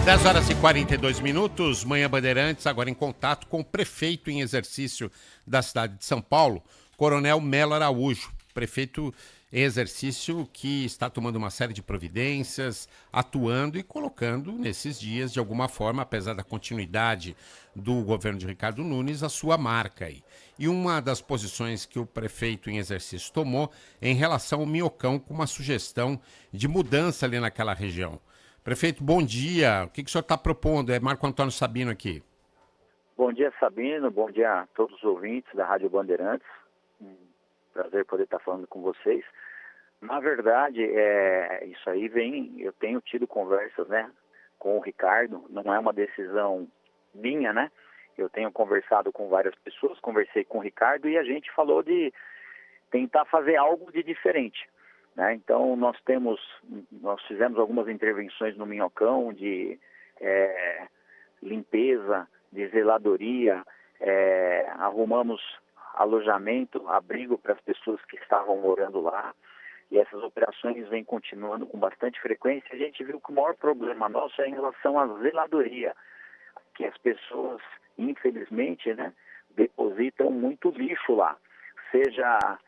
10 horas e 42 minutos, Manhã Bandeirantes, agora em contato com o prefeito em exercício da cidade de São Paulo, Coronel Melo Araújo. Prefeito em exercício que está tomando uma série de providências, atuando e colocando nesses dias, de alguma forma, apesar da continuidade do governo de Ricardo Nunes, a sua marca aí. E uma das posições que o prefeito em exercício tomou é em relação ao Minhocão, com uma sugestão de mudança ali naquela região. Prefeito, bom dia. O que o senhor está propondo? É Marco Antônio Sabino aqui. Bom dia, Sabino. Bom dia a todos os ouvintes da Rádio Bandeirantes. Prazer poder estar falando com vocês. Na verdade, isso aí eu tenho tido conversas, né, com o Ricardo. Não é uma decisão minha, né? Eu tenho conversado com várias pessoas, conversei com o Ricardo e a gente falou de tentar fazer algo de diferente. Então, nós fizemos algumas intervenções no Minhocão de limpeza, de zeladoria, arrumamos alojamento, abrigo para as pessoas que estavam morando lá, e essas operações vêm continuando com bastante frequência. A gente viu que o maior problema nosso é em relação à zeladoria, que as pessoas, infelizmente, né, depositam muito lixo lá, seja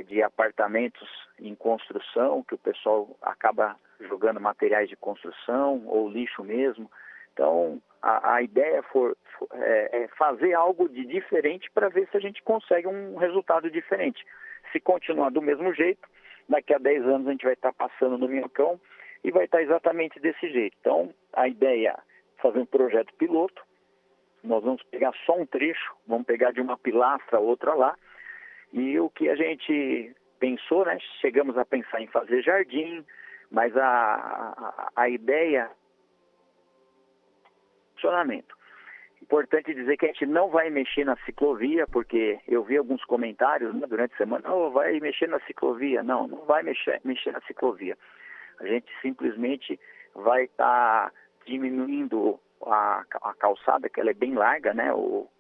de apartamentos em construção, que o pessoal acaba jogando materiais de construção ou lixo mesmo. Então, a ideia é fazer algo de diferente para ver se a gente consegue um resultado diferente. Se continuar do mesmo jeito, daqui a 10 anos a gente vai estar passando no Minhocão e vai estar exatamente desse jeito. Então, a ideia é fazer um projeto piloto. Nós vamos pegar só um trecho, vamos pegar de uma pilastra a outra lá. E o que a gente pensou, né? Chegamos a pensar em fazer jardim, mas a ideia é funcionamento. Importante dizer que a gente não vai mexer na ciclovia, porque eu vi alguns comentários, né, durante a semana, vai mexer na ciclovia. Não vai mexer na ciclovia. A gente simplesmente vai estar diminuindo a calçada, que ela é bem larga, né?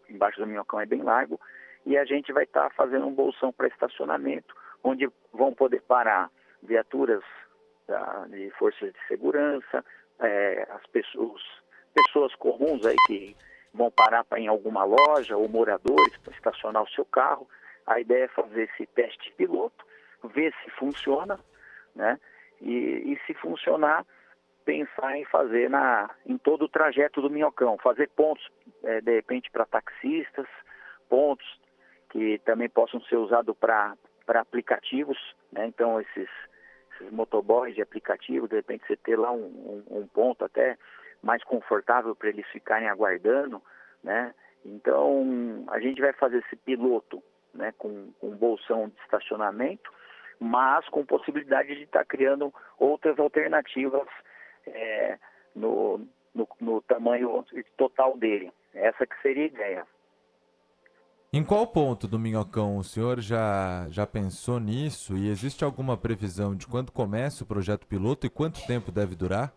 Embaixo do Minhocão é bem largo, e a gente vai estar fazendo um bolsão para estacionamento, onde vão poder parar viaturas de forças de segurança, as pessoas comuns aí que vão parar em alguma loja, ou moradores para estacionar o seu carro. A ideia é fazer esse teste piloto, ver se funciona, né? E se funcionar, pensar em fazer em todo o trajeto do Minhocão, fazer pontos, de repente, para taxistas, pontos que também possam ser usados para aplicativos, né? Então, esses motoboys de aplicativo, de repente você ter lá um ponto até mais confortável para eles ficarem aguardando, né? Então, a gente vai fazer esse piloto, né, com bolsão de estacionamento, mas com possibilidade de estar criando outras alternativas no tamanho total dele. Essa que seria a ideia. Em qual ponto do Minhocão o senhor já pensou nisso? E existe alguma previsão de quando começa o projeto piloto e quanto tempo deve durar?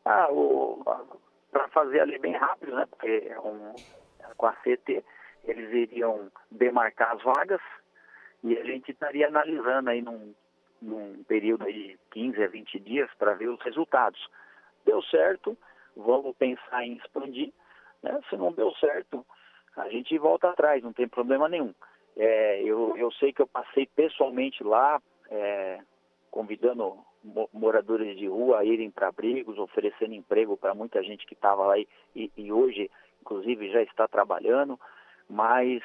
Para fazer ali bem rápido, né? Porque com a CT eles iriam demarcar as vagas e a gente estaria analisando aí num período de 15 a 20 dias para ver os resultados. Deu certo, vamos pensar em expandir, né? Se não deu certo, a gente volta atrás, não tem problema nenhum. Eu sei que eu passei pessoalmente lá, convidando moradores de rua a irem para abrigos, oferecendo emprego para muita gente que estava lá e hoje, inclusive, já está trabalhando, mas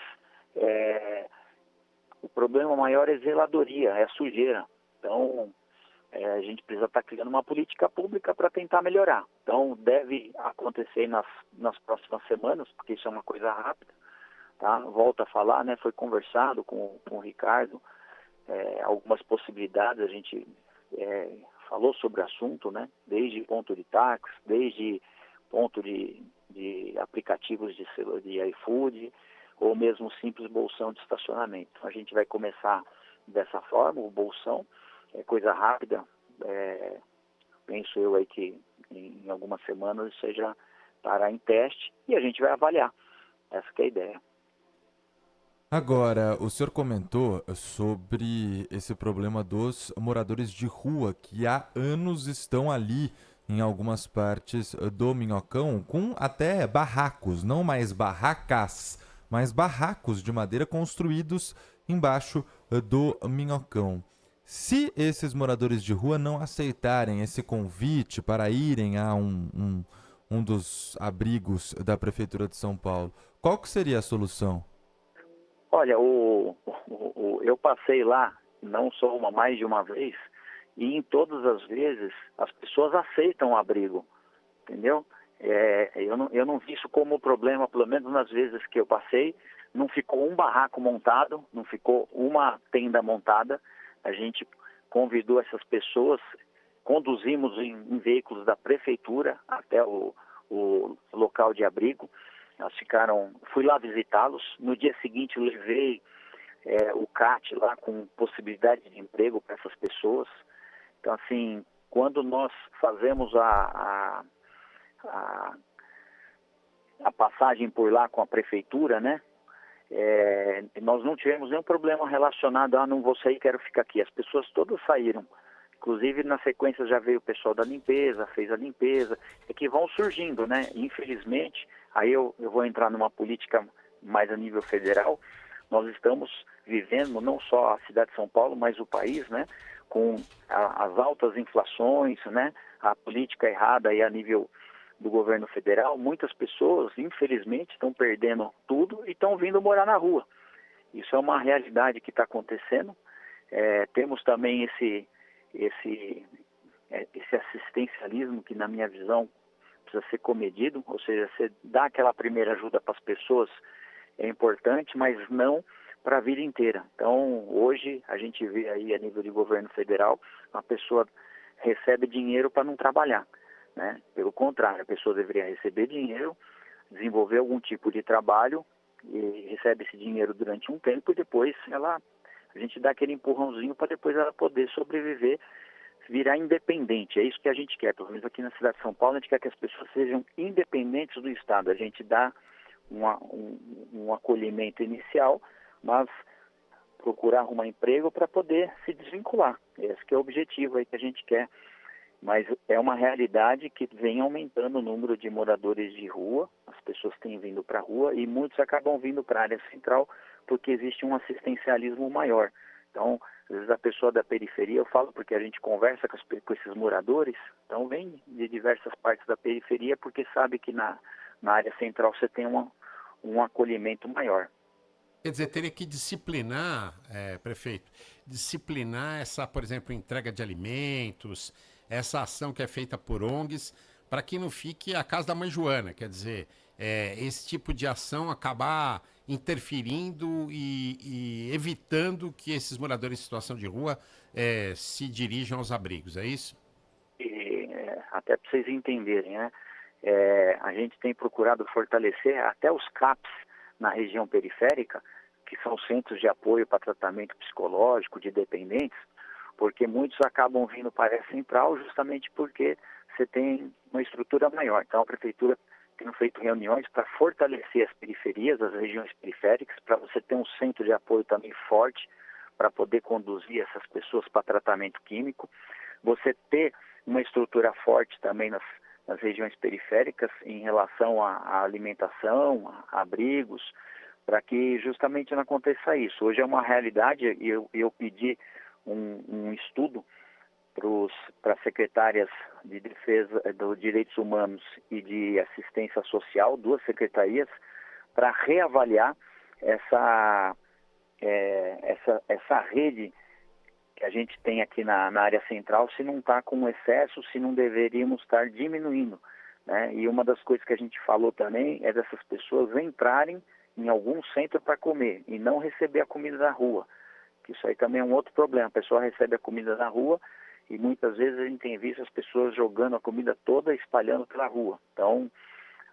o problema maior é zeladoria, é sujeira. Então, a gente precisa estar criando uma política pública para tentar melhorar. Então, deve acontecer nas próximas semanas, porque isso é uma coisa rápida, tá? Volto a falar, né? Foi conversado com o Ricardo, algumas possibilidades, a gente falou sobre o assunto, né? Desde ponto de táxi, desde ponto de aplicativos de iFood, ou mesmo simples bolsão de estacionamento. A gente vai começar dessa forma, o bolsão, é coisa rápida, penso eu aí que em algumas semanas seja parar em teste e a gente vai avaliar. Essa que é a ideia. Agora, o senhor comentou sobre esse problema dos moradores de rua que há anos estão ali em algumas partes do Minhocão, com até barracos, não mais barracas, mas barracos de madeira construídos embaixo do Minhocão. Se esses moradores de rua não aceitarem esse convite para irem a um dos abrigos da Prefeitura de São Paulo, qual que seria a solução? Olha, eu passei lá não só mais de uma vez, e em todas as vezes as pessoas aceitam o abrigo, entendeu? Eu não vi isso como problema, pelo menos nas vezes que eu passei, não ficou um barraco montado, não ficou uma tenda montada. A gente convidou essas pessoas, conduzimos em veículos da prefeitura até o local de abrigo. Elas ficaram, fui lá visitá-los. No dia seguinte eu levei o CAT lá com possibilidade de emprego para essas pessoas. Então, assim, quando nós fazemos a passagem por lá com a prefeitura, né? Nós não tivemos nenhum problema relacionado a não vou sair, quero ficar aqui. As pessoas todas saíram. Inclusive, na sequência já veio o pessoal da limpeza, fez a limpeza. É que vão surgindo, né? Infelizmente, aí eu vou entrar numa política mais a nível federal. Nós estamos vivendo, não só a cidade de São Paulo, mas o país, né? Com as altas inflações, né? A política errada aí a nível do governo federal. Muitas pessoas, infelizmente, estão perdendo tudo e estão vindo morar na rua. Isso é uma realidade que está acontecendo. Temos também esse assistencialismo que, na minha visão, precisa ser comedido, ou seja, você dá aquela primeira ajuda para as pessoas é importante, mas não para a vida inteira. Então, hoje, a gente vê aí a nível de governo federal, a pessoa recebe dinheiro para não trabalhar, né? Pelo contrário, a pessoa deveria receber dinheiro, desenvolver algum tipo de trabalho e recebe esse dinheiro durante um tempo e depois a gente dá aquele empurrãozinho para depois ela poder sobreviver, virar independente. É isso que a gente quer, pelo menos aqui na cidade de São Paulo, a gente quer que as pessoas sejam independentes do Estado. A gente dá um acolhimento inicial, mas procurar arrumar emprego para poder se desvincular. Esse que é o objetivo aí que a gente quer. Mas é uma realidade que vem aumentando o número de moradores de rua, as pessoas têm vindo para a rua e muitos acabam vindo para a área central porque existe um assistencialismo maior. Então, às vezes a pessoa da periferia, eu falo porque a gente conversa com esses moradores, então vem de diversas partes da periferia porque sabe que na área central você tem um acolhimento maior. Quer dizer, teria que disciplinar, prefeito, disciplinar essa, por exemplo, entrega de alimentos, essa ação que é feita por ONGs, para que não fique a casa da mãe Joana. Quer dizer, esse tipo de ação acabar interferindo e evitando que esses moradores em situação de rua se dirijam aos abrigos, é isso? Até para vocês entenderem, né? A gente tem procurado fortalecer até os CAPs na região periférica, que são centros de apoio para tratamento psicológico de dependentes, porque muitos acabam vindo para a área central justamente porque você tem uma estrutura maior. Então a prefeitura tem feito reuniões para fortalecer as periferias, as regiões periféricas, para você ter um centro de apoio também forte para poder conduzir essas pessoas para tratamento químico. Você ter uma estrutura forte também nas regiões periféricas em relação à alimentação, a abrigos, para que justamente não aconteça isso. Hoje é uma realidade e eu pedi um estudo para as secretárias de defesa dos direitos humanos e de assistência social, duas secretarias, para reavaliar essa rede que a gente tem aqui na área central, se não está com excesso, se não deveríamos estar diminuindo, né? E uma das coisas que a gente falou também é dessas pessoas entrarem em algum centro para comer e não receber a comida da rua, que isso aí também é um outro problema. A pessoa recebe a comida da rua e muitas vezes a gente tem visto as pessoas jogando a comida toda, espalhando pela rua. Então,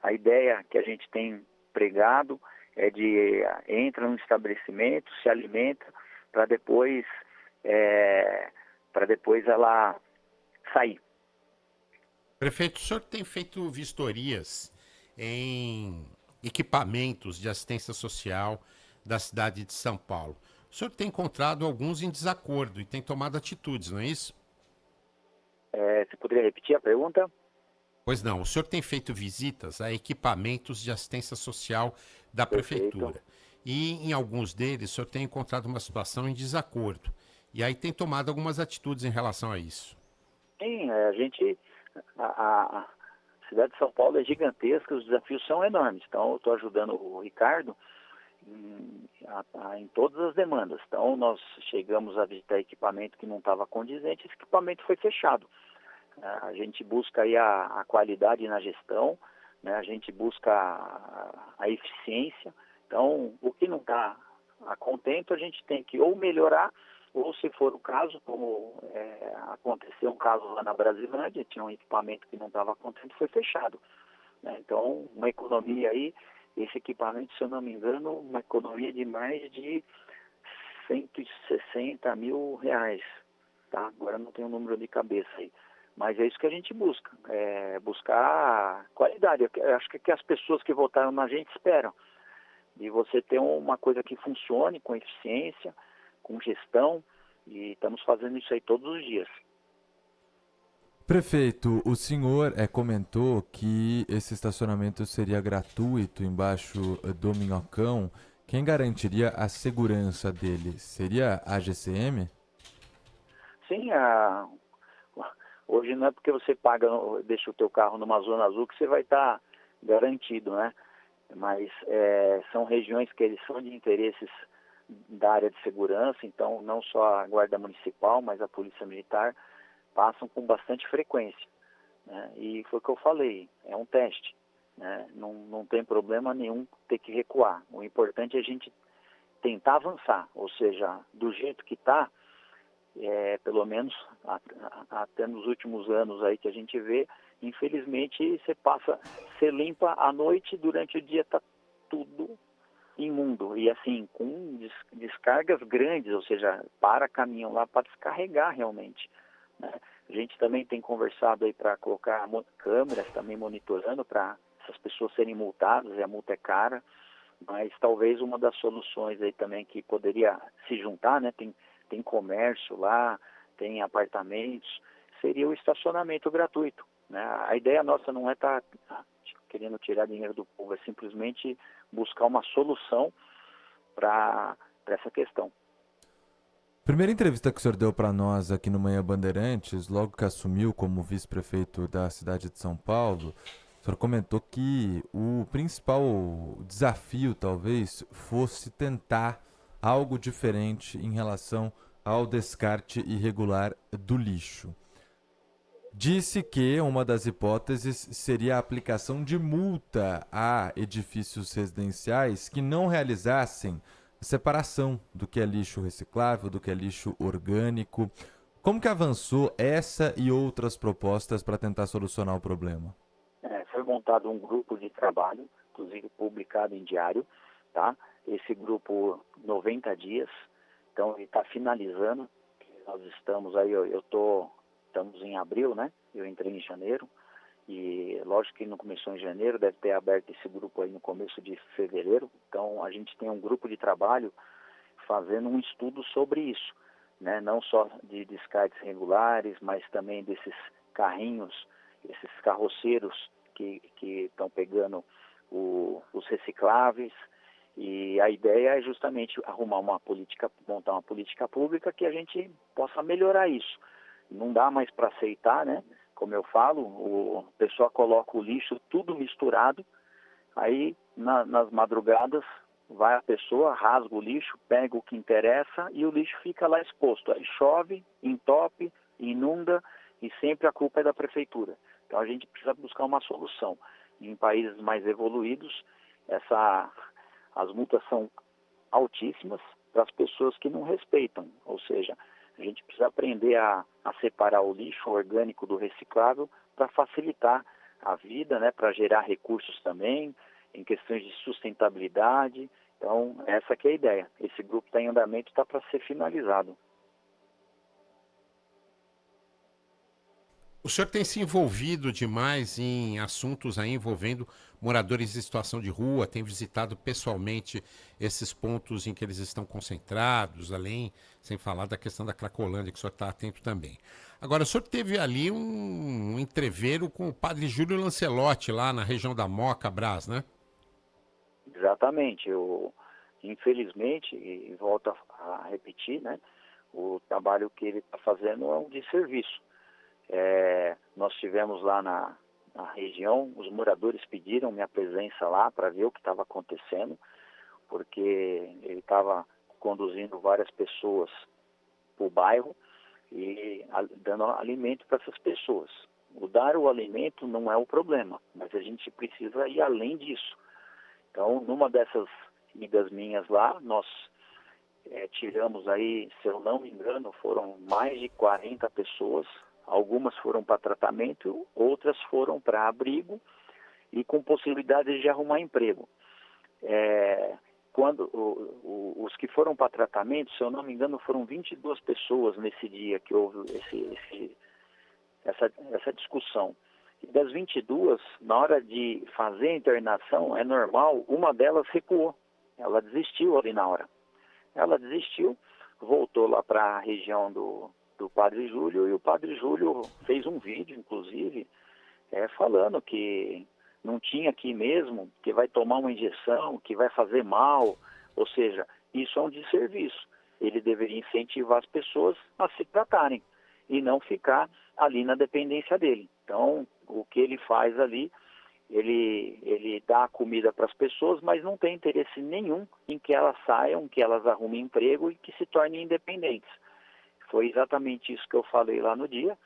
a ideia que a gente tem pregado é de entra num estabelecimento, se alimenta, para depois ela sair. Prefeito, o senhor tem feito vistorias em equipamentos de assistência social da cidade de São Paulo. O senhor tem encontrado alguns em desacordo e tem tomado atitudes, não é isso? Você poderia repetir a pergunta? Pois não, o senhor tem feito visitas a equipamentos de assistência social da Perfeito. prefeitura. E em alguns deles o senhor tem encontrado uma situação em desacordo. E aí tem tomado algumas atitudes em relação a isso. Sim, a cidade de São Paulo é gigantesca, os desafios são enormes. Então, eu estou ajudando o Ricardo em todas as demandas. Então, nós chegamos a visitar equipamento que não estava condizente, esse equipamento foi fechado. A gente busca aí a qualidade na gestão, né? A gente busca a eficiência. Então, o que não está a contento, a gente tem que ou melhorar, ou se for o caso, como aconteceu um caso lá na Brasilândia, tinha um equipamento que não estava contente, foi fechado, né? Então, uma economia aí, esse equipamento, se eu não me engano, uma economia de mais de 160 mil reais, tá? Agora não tenho o número de cabeça aí. Mas é isso que a gente busca, buscar qualidade. Eu acho que as pessoas que votaram na gente esperam. De você ter uma coisa que funcione com eficiência, com gestão, e estamos fazendo isso aí todos os dias. Prefeito, o senhor comentou que esse estacionamento seria gratuito embaixo do Minhocão. Quem garantiria a segurança dele? Seria a GCM? Sim, hoje não é porque você deixa o teu carro numa zona azul que você vai estar garantido, né? Mas são regiões que eles são de interesses da área de segurança, então não só a Guarda Municipal, mas a Polícia Militar passam com bastante frequência, né? E foi o que eu falei, é um teste, né? Não tem problema nenhum ter que recuar. O importante é a gente tentar avançar, ou seja, do jeito que está, pelo menos até nos últimos anos aí que a gente vê, infelizmente você limpa à noite, durante o dia está tudo imundo, e assim, com descargas grandes, ou seja, para caminhão lá para descarregar realmente, né? A gente também tem conversado aí para colocar câmeras também monitorando para essas pessoas serem multadas, e a multa é cara, mas talvez uma das soluções aí também que poderia se juntar, né? Tem comércio lá, tem apartamentos, seria o estacionamento gratuito, né? A ideia nossa não é estar querendo tirar dinheiro do povo, é simplesmente buscar uma solução para essa questão. Primeira entrevista que o senhor deu para nós aqui no Manhã Bandeirantes, logo que assumiu como vice-prefeito da cidade de São Paulo, o senhor comentou que o principal desafio, talvez, fosse tentar algo diferente em relação ao descarte irregular do lixo. Disse que uma das hipóteses seria a aplicação de multa a edifícios residenciais que não realizassem separação do que é lixo reciclável, do que é lixo orgânico. Como que avançou essa e outras propostas para tentar solucionar o problema? Foi montado um grupo de trabalho, inclusive publicado em diário, tá? Esse grupo, 90 dias, então ele está finalizando. Nós estamos aí, estamos em abril, né? Eu entrei em janeiro, e lógico que não começou em janeiro, deve ter aberto esse grupo aí no começo de fevereiro. Então a gente tem um grupo de trabalho fazendo um estudo sobre isso, né? Não só de descartes regulares, mas também desses carrinhos, esses carroceiros que estão pegando os recicláveis. E a ideia é justamente montar uma política pública que a gente possa melhorar isso. Não dá mais para aceitar, né? Como eu falo, o pessoal coloca o lixo tudo misturado, aí nas madrugadas vai a pessoa, rasga o lixo, pega o que interessa e o lixo fica lá exposto. Aí chove, entope, inunda e sempre a culpa é da prefeitura. Então a gente precisa buscar uma solução. Em países mais evoluídos, as multas são altíssimas para as pessoas que não respeitam, ou seja, a gente precisa aprender a separar o lixo orgânico do reciclável para facilitar a vida, né, para gerar recursos também, em questões de sustentabilidade. Então, essa que é a ideia. Esse grupo está em andamento, está para ser finalizado. O senhor tem se envolvido demais em assuntos aí envolvendo moradores em situação de rua, tem visitado pessoalmente esses pontos em que eles estão concentrados, além, sem falar da questão da Cracolândia, que o senhor está atento também. Agora, o senhor teve ali um entreveiro com o padre Júlio Lancelotti, lá na região da Moca, Brás, né? Exatamente. Infelizmente, e volto a repetir, né? O trabalho que ele está fazendo é um desserviço. Nós tivemos lá na região, os moradores pediram minha presença lá para ver o que estava acontecendo, porque ele estava conduzindo várias pessoas para o bairro e dando alimento para essas pessoas. O dar o alimento não é o problema, mas a gente precisa ir além disso. Então, numa dessas idas minhas lá, nós tiramos aí, se eu não me engano, foram mais de 40 pessoas. Algumas foram para tratamento, outras foram para abrigo e com possibilidade de arrumar emprego. Quando os que foram para tratamento, se eu não me engano, foram 22 pessoas nesse dia que houve essa discussão. E das 22, na hora de fazer a internação, é normal, uma delas recuou. Ela desistiu ali na hora. Ela desistiu, voltou lá para a região do Padre Júlio, e o Padre Júlio fez um vídeo, inclusive, falando que não tinha aqui mesmo, que vai tomar uma injeção, que vai fazer mal. Ou seja, isso é um desserviço. Ele deveria incentivar as pessoas a se tratarem e não ficar ali na dependência dele. Então, o que ele faz ali, ele dá comida para as pessoas, mas não tem interesse nenhum em que elas saiam, que elas arrumem emprego e que se tornem independentes. Foi exatamente isso que eu falei lá no dia,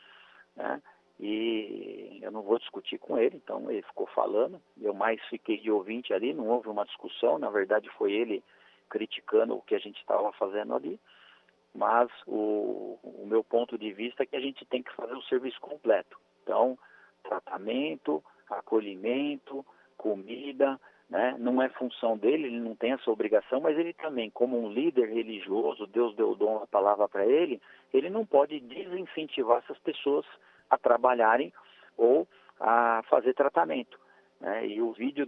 né? E eu não vou discutir com ele, então ele ficou falando, eu mais fiquei de ouvinte ali, não houve uma discussão, na verdade foi ele criticando o que a gente estava fazendo ali, mas o meu ponto de vista é que a gente tem que fazer o serviço completo. Então, tratamento, acolhimento, comida, né? Não é função dele, ele não tem essa obrigação, mas ele também, como um líder religioso, Deus deu o dom, a palavra para ele, ele não pode desincentivar essas pessoas a trabalharem ou a fazer tratamento, né? E o vídeo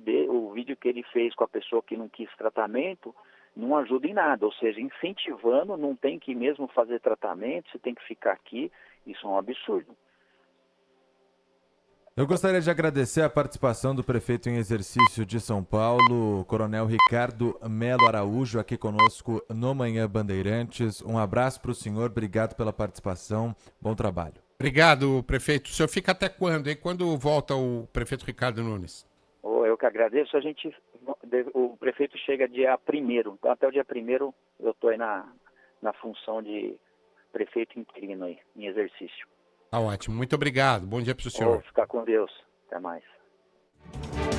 que ele fez com a pessoa que não quis tratamento não ajuda em nada, ou seja, incentivando, não tem que mesmo fazer tratamento, você tem que ficar aqui, isso é um absurdo. Eu gostaria de agradecer a participação do prefeito em exercício de São Paulo, Coronel Ricardo Melo Araújo, aqui conosco no Manhã Bandeirantes. Um abraço para o senhor, obrigado pela participação, bom trabalho. Obrigado, prefeito. O senhor fica até quando, hein? Quando volta o prefeito Ricardo Nunes? Eu que agradeço. O prefeito chega dia 1º, então até o dia 1º eu estou aí na função de prefeito interino aí, em exercício. Tá ótimo, muito obrigado. Bom dia para o senhor. Ficar com Deus. Até mais.